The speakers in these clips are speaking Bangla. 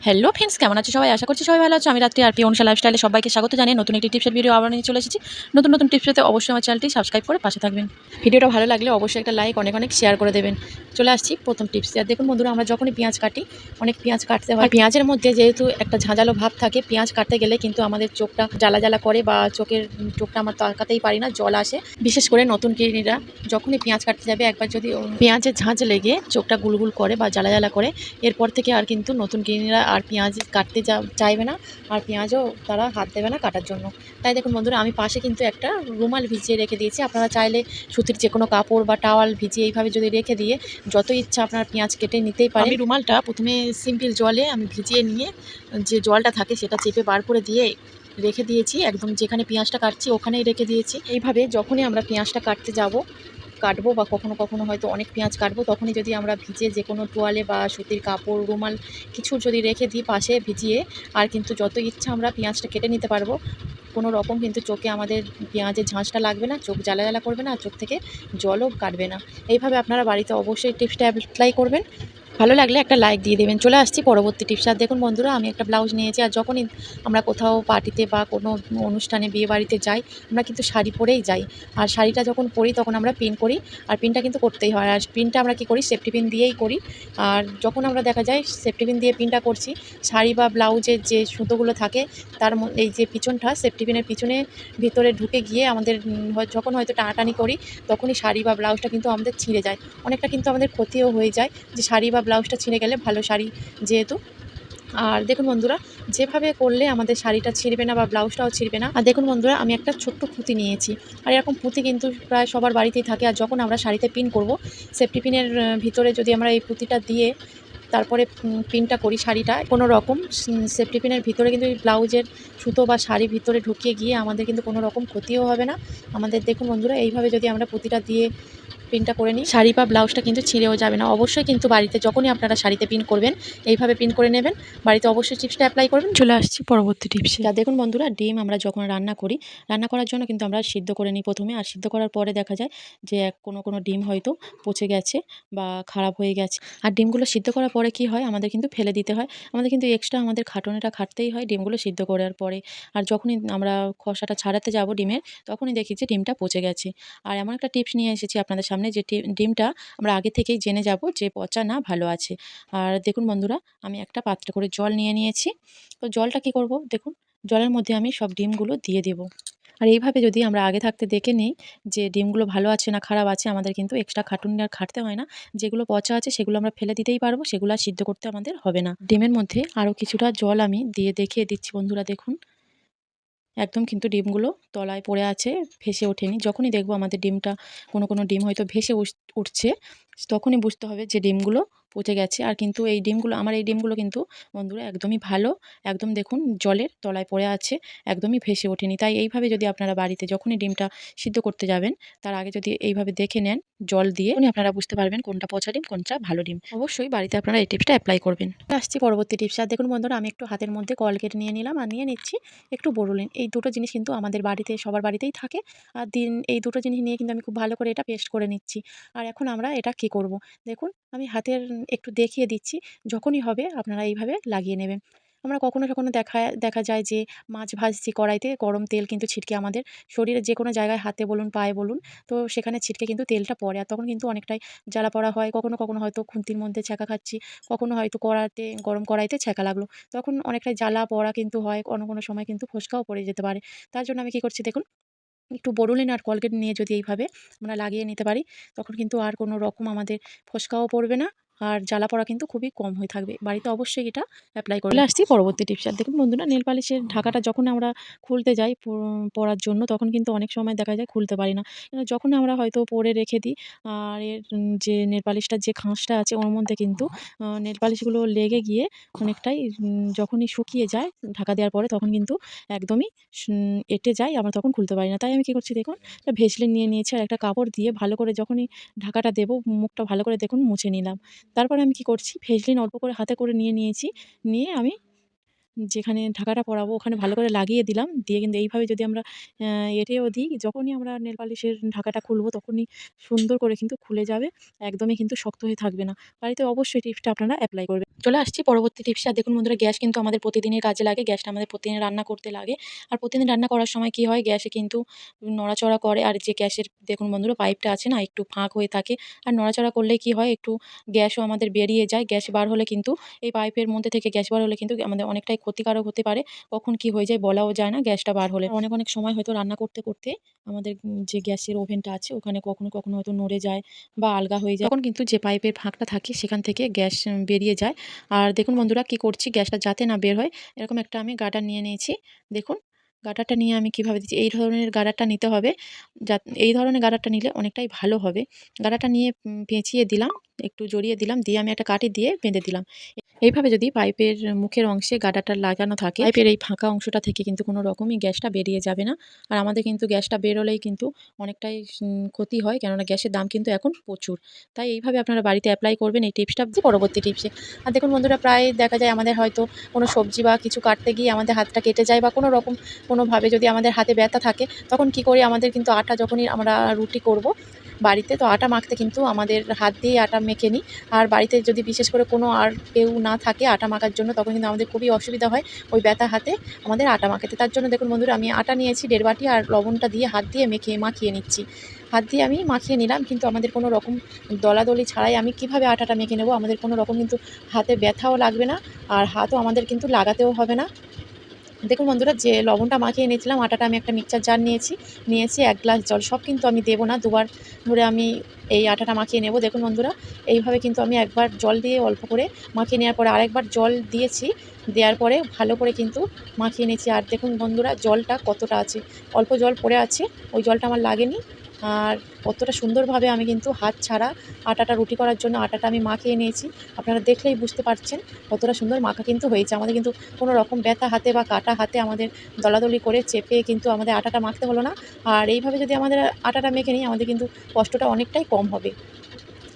হ্যালো ফ্রেন্ডস, কেমন আছো সবাই? আশা করছি সবাই ভালো আছো। আমি রাত্রি আর পি অনুষা লাইফস্টাইলে সবাইকে স্বাগত জানিয়ে নতুন একটি টিপসের ভিডিও আবার নিয়ে চলে এসেছি। নতুন নতুন টিপস পেতে অবশ্যই আমার চ্যানেলটি সাবস্ক্রাইব করে পাশে থাকবেন। ভিডিওটা ভালো লাগলে অবশ্যই একটা লাইক, অনেক অনেক শেয়ার করে দেবেন। চলে আসছি প্রথম টিপস। আর দেখুন বন্ধুরা, আমরা যখনই পেঁয়াজ কাটি, অনেক পেঁয়াজ কাটতে হয়। পেঁয়াজের মধ্যে যেহেতু একটা ঝাঁঝালো ভাব থাকে, পেঁয়াজ কাটতে গেলে কিন্তু আমাদের চোখটা জ্বালা জ্বালা করে বা চোখটা আমরা তাকাতেই পারি না, জল আসে। বিশেষ করে নতুন গৃহিণীরা যখনই পেঁয়াজ কাটতে যাবে, একবার যদি পেঁয়াজের ঝাঁঝ লেগে চোখটা গুলগুল করে বা জ্বালা জ্বালা করে, এরপর থেকে আর কিন্তু নতুন গৃহিণীরা আর পেঁয়াজ কাটতে চাইবে না, আর পেঁয়াজও তারা হাত দেবে না কাটার জন্য। তাই দেখুন বন্ধুরা, আমি পাশে কিন্তু একটা রুমাল ভিজিয়ে রেখে দিয়েছি। আপনারা চাইলে সুতির যে কোনো কাপড় বা টাওয়াল ভিজিয়ে এইভাবে যদি রেখে দিয়ে যত ইচ্ছা আপনার পেঁয়াজ কেটে নিতেই পারেন। আমি রুমালটা প্রথমে সিম্পল জলে আমি ভিজিয়ে নিয়ে যে জলটা থাকে সেটা চেপে বার করে দিয়ে রেখে দিয়েছি, একদম যেখানে পেঁয়াজটা কাটছি ওখানেই রেখে দিয়েছি। এইভাবে যখনই আমরা পেঁয়াজটা কাটবো বা কখনো কখনো হয়তো অনেক পেঁয়াজ কাটবো, তখনই যদি আমরা ভিজে যে কোনো তোয়ালে বা সুতির কাপড়, রুমাল কিছু যদি রেখে দিই পাশে ভিজিয়ে, আর কিন্তু যত ইচ্ছা আমরা পেঁয়াজটা কেটে নিতে পারবো। কোনো রকম কিন্তু চোখে আমাদের পেঁয়াজের ঝাঁঝটা লাগবে না, চোখ জ্বালা জ্বালা করবে না, আর চোখ থেকে জলও কাটবে না। এইভাবে আপনারা বাড়িতে অবশ্যই টিপসটা অ্যাপ্লাই করবেন। ভালো লাগলে একটা লাইক দিয়ে দেবেন। চলে আসছি পরবর্তী টিপস। আর দেখুন বন্ধুরা, আমি একটা ব্লাউজ নিয়েছি, আর যখনই আমরা কোথাও পার্টিতে বা কোনো অনুষ্ঠানে বিয়ে বাড়িতে যাই, আমরা কিন্তু শাড়ি পরেই যাই। আর শাড়িটা যখন পরি তখন আমরা পিন করি, আর পিনটা কিন্তু করতেই হয়। আর পিনটা আমরা কী করি, সেফটি পিন দিয়েই করি। আর যখন আমরা দেখা যায় সেফটি পিন দিয়ে পিনটা করছি, শাড়ি বা ব্লাউজের যে সুতোগুলো থাকে এই যে পিছনটা সেফটি পিনের পিছনে ভিতরে ঢুকে গিয়ে আমাদের যখন হয়তো টানাটানি করি, তখনই শাড়ি বা ব্লাউজটা কিন্তু আমাদের ছিঁড়ে যায়। অনেকটা কিন্তু আমাদের ক্ষতিও হয়ে যায়, যে শাড়ি বা ব্লাউজটা ছিঁড়ে গেলে, ভালো শাড়ি যেহেতু। আর দেখুন বন্ধুরা, যেভাবে করলে আমাদের শাড়িটা ছিঁড়বে না বা ব্লাউজটাও ছিঁড়বে না। আর দেখুন বন্ধুরা, আমি একটা ছোট্ট পুঁতি নিয়েছি। আর এরকম পুঁতি কিন্তু প্রায় সবার বাড়িতেই থাকে। আর যখন আমরা শাড়িতে পিন করব, সেফটি পিনের ভিতরে যদি আমরা এই পুঁতিটা দিয়ে তারপরে পিনটা করি শাড়িটা, কোনো রকম সেফটি পিনের ভিতরে কিন্তু এই ব্লাউজের সুতো বা শাড়ির ভিতরে ঢুকিয়ে গিয়ে আমাদের কিন্তু কোনো রকম ক্ষতিও হবে না আমাদের। দেখুন বন্ধুরা, এইভাবে যদি আমরা পুঁতিটা দিয়ে পিনটা করে নিই, শাড়ি বা ব্লাউজটা কিন্তু ছিঁড়েও যাবে না। অবশ্যই কিন্তু বাড়িতে যখনই আপনারা শাড়িতে পিন করবেন, এইভাবে পিন করে নেবেন। বাড়িতে অবশ্যই টিপসটা অ্যাপ্লাই করবেন। চলে আসছি পরবর্তী টিপসে। যা দেখুন বন্ধুরা, ডিম আমরা যখন রান্না করি, রান্না করার জন্য কিন্তু আমরা সিদ্ধ করে নিই প্রথমে। আর সিদ্ধ করার পরে দেখা যায় যে কোনো ডিম হয়তো পচে গেছে বা খারাপ হয়ে গেছে। আর ডিমগুলো সিদ্ধ করার পরে কি হয়, আমাদের কিন্তু ফেলে দিতে হয়। আমাদের কিন্তু এক্সট্রা আমাদের খাটুনিটা খাটতেই হয় ডিমগুলো সিদ্ধ করার পরে। আর যখনই আমরা খোসাটা ছাড়াতে যাব ডিমের, তখনই দেখি যে ডিমটা পচে গেছে। আর এমন একটা টিপস নিয়ে এসেছি আপনাদের সামনে, যে ডিমটা আমরা আগে থেকেই জেনে যাব যে পচা না ভালো আছে। আর দেখুন বন্ধুরা, আমি একটা পাত্রে করে জল নিয়ে নিয়েছি। তো জলটা কি করব, দেখুন জলের মধ্যে আমি সব ডিমগুলো দিয়ে দেব। আর এইভাবে যদি আমরা আগে থাকতে দেখে নিই যে ডিমগুলো ভালো আছে না খারাপ আছে, আমাদের কিন্তু এক্সট্রা খাটুনি আর খাটতে হয় না। যেগুলো পচা আছে সেগুলো আমরা ফেলে দিতেই পারবো, সেগুলো আর সিদ্ধ করতে আমাদের হবে না। ডিমের মধ্যে আরও কিছুটা জল আমি দিয়ে দেখিয়ে দিচ্ছি বন্ধুরা। দেখুন একদম কিন্তু ডিমগুলো তলায় পড়ে আছে, ভেসে ওঠেনি। যখনই দেখব আমাদের ডিমটা, কোনো ডিম হয়তো ভেসে উঠছে, তখনই বুঝতে হবে যে ডিমগুলো পচে গেছে। আর কিন্তু আমার এই ডিমগুলো কিন্তু বন্ধুরা একদমই ভালো। একদম দেখুন জলের তলায় পড়ে আছে, একদমই ভেসে ওঠেনি। তাই এইভাবে যদি আপনারা বাড়িতে যখনই ডিমটা সিদ্ধ করতে যাবেন, তার আগে যদি এইভাবে দেখে নেন জল দিয়ে, তখনই আপনারা বুঝতে পারবেন কোনটা পচা ডিম কোনটা ভালো ডিম। অবশ্যই বাড়িতে আপনারা এই টিপসটা অ্যাপ্লাই করবেন। আসছি পরবর্তী টিপস। আর দেখুন বন্ধুরা, আমি একটু হাতের মধ্যে কলগেট নিয়ে নিলাম, আর নিয়ে নিচ্ছি একটু বোরোলিন। এই দুটো জিনিস কিন্তু আমাদের বাড়িতে সবার বাড়িতেই থাকে। আর এই দুটো জিনিস নিয়ে কিন্তু আমি খুব ভালো করে এটা পেস্ট করে নিচ্ছি। আর এখন আমরা এটা কী করব, দেখুন আমি হাতের একটু দেখিয়ে দিচ্ছি। যখনই হবে আপনারা এইভাবে লাগিয়ে নেবেন। আমরা কখনো কখনো দেখা যায় যে মাছ ভাজছি কড়াইতে, গরম তেল কিন্তু ছিটকে আমাদের শরীরের যে কোনো জায়গায়, হাতে বলুন পায়ে বলুন, তো সেখানে ছিটকে কিন্তু তেলটা পড়ে। আর তখন কিন্তু অনেকটাই জ্বালা পোড়া হয়। কখনো কখনো হয়তো খুন্তির মধ্যে ছ্যাঁকা খাচ্ছি, কখনো হয়তো গরম কড়াইতে ছ্যাঁকা লাগলো, তখন অনেকটাই জ্বালা পোড়া কিন্তু হয়। কোনো সময় কিন্তু ফোস্কাও পড়ে যেতে পারে। তার জন্য আমি কী করছি দেখুন, একটু বোরোলিন আর কোলগেট নিয়ে যদি এইভাবে আমরা লাগিয়ে নিতে পারি, তখন কিন্তু আর কোনো রকম আমাদের ফোস্কাও পড়বে না, আর জ্বালা পোড়া কিন্তু খুবই কম হয়ে থাকবে। বাড়িতে অবশ্যই এটা অ্যাপ্লাই করে আসছি পরবর্তী টিপস। আর দেখুন বন্ধুরা, নেল পালিশের ঢাকাটা যখন আমরা খুলতে যাই পরার জন্য, তখন কিন্তু অনেক সময় দেখা যায় খুলতে পারি না। যখন আমরা হয়তো পরে রেখে দিই, আর এর যে নেল পালিশটার যে খাঁজটা আছে ওর মধ্যে কিন্তু নেল পালিশগুলো লেগে গিয়ে অনেকটাই যখনই শুকিয়ে যায় ঢাকা দেওয়ার পরে, তখন কিন্তু একদমই এঁটে যায়, আমরা তখন খুলতে পারি না। তাই আমি কী করছি দেখুন, একটা ভেসলিন নিয়ে নিয়েছি, আর একটা কাপড় দিয়ে ভালো করে যখনই ঢাকাটা দেবো, মুখটা ভালো করে দেখুন মুছে নিলাম। তারপরে আমি কী করছি, ভেসলিন অল্প করে হাতে করে নিয়ে নিয়েছি, নিয়ে আমি যেখানে ঢাকাটা পরাবো ওখানে ভালো করে লাগিয়ে দিলাম। দিয়ে কিন্তু এইভাবে যদি আমরা এঁটেও দিই, যখনই আমরা নেল পালিশের ঢাকাটা খুলবো তখনই সুন্দর করে কিন্তু খুলে যাবে। একদমই কিন্তু শক্ত হয়ে থাকবে না। বাড়িতে অবশ্যই টিপসটা আপনারা এপ্লাই করবেন। চলে আসছি পরবর্তী টিপসে। আর দেখুন বন্ধুরা, গ্যাস কিন্তু আমাদের প্রতিদিনের কাজে লাগে। গ্যাসটা আমাদের প্রতিদিন রান্না করতে লাগে। আর প্রতিদিন রান্না করার সময় কি হয়, গ্যাসে কিন্তু নড়াচড়া করে। আর যে গ্যাসের দেখুন বন্ধুরা পাইপটা আছে না, একটু ফাঁক হয়ে থাকে। আর নড়াচড়া করলে কি হয়, একটু গ্যাসও আমাদের বেরিয়ে যায়। গ্যাস বার হলে কিন্তু এই পাইপের মধ্যে থেকে গ্যাস বার হলে কিন্তু আমাদের অনেকটাই ক্ষতিকারক হতে পারে। কখন কি হয়ে যায় বলাও যায় না গ্যাসটা বার হলে। অনেক, অনেক সময় হয়তো রান্না করতে, করতে আমাদের যে গ্যাসের ওভেনটা আছে ওখানে কখনো, কখনো হয়তো নড়ে যায় বা আলগা হয়ে যায়। তখন কিন্তু যে পাইপের ফাঁকটা থাকে সেখান থেকে গ্যাস বেরিয়ে যায়। আর দেখুন বন্ধুরা কি করছি, গ্যাসটা যাতে না বের হয় এরকম একটা আমি গার্ডার নিয়ে নিয়েছি। দেখুন গার্ডারটা নিয়ে আমি কিভাবে দিচ্ছি, এই ধরনের গার্ডারটা নিতে হবে। এই ধরনের গার্ডারটা নিলে অনেকটাই ভালো হবে। গার্ডারটা নিয়ে পেঁচিয়ে দিলাম, একটু জড়িয়ে দিলাম, দিয়ে আমি একটা কাঠি দিয়ে বেঁধে দিলাম। এইভাবে যদি পাইপের মুখের অংশে গার্ডারটা লাগানো থাকে, পাইপের এই ফাঁকা অংশটা থেকে কিন্তু কোনো রকমই গ্যাসটা বেরিয়ে যাবে না। আর আমাদের কিন্তু গ্যাসটা বেরোলেই কিন্তু অনেকটাই ক্ষতি হয়, কেননা গ্যাসের দাম কিন্তু এখন প্রচুর। তাই এইভাবে আপনারা বাড়িতে অ্যাপ্লাই করবেন এই টিপসটা পরবর্তী টিপসে। আর দেখুন বন্ধুরা, প্রায় দেখা যায় আমাদের হয়তো কোনো সবজি বা কিছু কাটতে গিয়ে আমাদের হাতটা কেটে যায়, বা কোনো রকম কোনোভাবে যদি আমাদের হাতে ব্যথা থাকে, তখন কি করি, আমাদের কিন্তু আটা যখনই আমরা রুটি করব বাড়িতে, তো আটা মাখতে কিন্তু আমাদের হাত দিয়ে আটা মেখে নিই। আর বাড়িতে যদি বিশেষ করে কোনো আর কেউ না থাকে আটা মাখার জন্য, তখন কিন্তু আমাদের খুবই অসুবিধা হয় ওই ব্যথা হাতে আমাদের আটা মাখাতে। তার জন্য দেখুন বন্ধুরা, আমি আটা নিয়েছি 1.5 বাটি, আর লবণটা দিয়ে হাত দিয়ে মাখিয়ে নিচ্ছি। হাত দিয়ে আমি মাখিয়ে নিলাম, কিন্তু আমাদের কোনো রকম দলাদলি ছাড়াই আমি কিভাবে আটাটা মেখে নেব, আমাদের কোনো রকম কিন্তু হাতে ব্যথাও লাগবে না, আর হাতও আমাদের কিন্তু লাগাতেও হবে না। দেখুন বন্ধুরা, যে লবণটা মাখিয়ে নিয়েছিলাম, আটাটা আমি একটা মিক্সচার জার নিয়েছি 1 গ্লাস জল। সব কিন্তু আমি দেবো না, দুবার ধরে আমি এই আটাটা মাখিয়ে নেব। দেখুন বন্ধুরা, এইভাবে কিন্তু আমি একবার জল দিয়ে অল্প করে মাখিয়ে নেওয়ার পরে আরেকবার জল দিয়েছি। দেওয়ার পরে ভালো করে কিন্তু মাখিয়ে নিয়েছি। আর দেখুন বন্ধুরা, জলটা কতটা আছে, অল্প জল পড়ে আছে, ওই জলটা আমার লাগেনি। আর কতটা সুন্দরভাবে আমি কিন্তু হাত ছাড়া আটাটা রুটি করার জন্য আটাটা আমি মাখিয়ে নিয়েছি। আপনারা দেখলেই বুঝতে পারছেন কতটা সুন্দর মাখা কিন্তু হয়েছে। আমাদের কিন্তু কোনো রকম ব্যথা হাতে বা কাটা হাতে আমাদের দলাদলি করে চেপে কিন্তু আমাদের আটাটা মাখতে হলো না। আর এইভাবে যদি আমাদের আটাটা মেখে নিই, আমাদের কিন্তু কষ্টটা অনেকটাই কম হবে।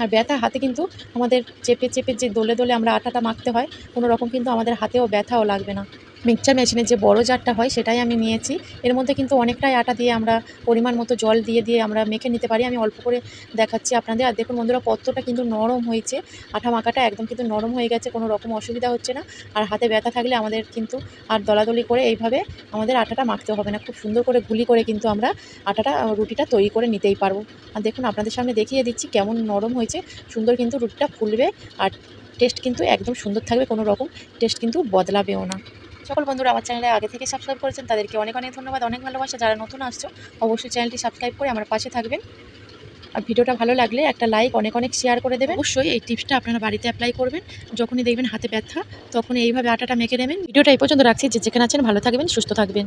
আর ব্যথা হাতে কিন্তু আমাদের চেপে, চেপে যে দলে, দলে আমরা আটাটা মাখতে হয়, কোনো রকম কিন্তু আমাদের হাতেও ব্যথাও লাগবে না। মিক্সচার মেশিনের যে বড় জারটা হয় সেটাই আমি নিয়েছি। এর মধ্যে কিন্তু অনেকটাই আটা দিয়ে আমরা পরিমাণ মতো জল দিয়ে আমরা মেখে নিতে পারি। আমি অল্প করে দেখাচ্ছি আপনাদের। আর দেখুন বন্ধুরা, কতটা কিন্তু নরম হয়েছে। আটা মাখাটা একদম কিন্তু নরম হয়ে গেছে, কোনো রকম অসুবিধা হচ্ছে না। আর হাতে ব্যথা থাকলে আমাদের কিন্তু আর দলাদলি করে এইভাবে আমাদের আটাটা মাখতে হবে না। খুব সুন্দর করে গুলি করে কিন্তু আমরা রুটিটা তৈরি করে নিতেই পারবো। আর দেখুন আপনাদের সামনে দেখিয়ে দিচ্ছি কেমন নরম হয়েছে। সুন্দর কিন্তু রুটিটা ফুলবে, আর টেস্ট কিন্তু একদম সুন্দর থাকবে, কোনো রকম টেস্ট কিন্তু বদলাবেও না। সকল বন্ধুরা আমার চ্যানেলে আগে থেকে সাবস্ক্রাইব করেছেন তাদেরকে অনেক, অনেক ধন্যবাদ, অনেক ভালোবাসা। যারা নতুন আসছো অবশ্যই চ্যানেলটি সাবস্ক্রাইব করে আমার পাশে থাকবেন। আর ভিডিওটা ভালো লাগলে একটা লাইক, অনেক, অনেক শেয়ার করে দেবেন। অবশ্যই এই টিপসটা আপনারা বাড়িতে অ্যাপ্লাই করবেন। যখনই দেখবেন হাতে ব্যথা, তখনই এইভাবে আটাটা মেখে নেবেন। ভিডিওটা এই পর্যন্ত রাখছি। যে যেখানে আছেন ভালো থাকবেন, সুস্থ থাকবেন।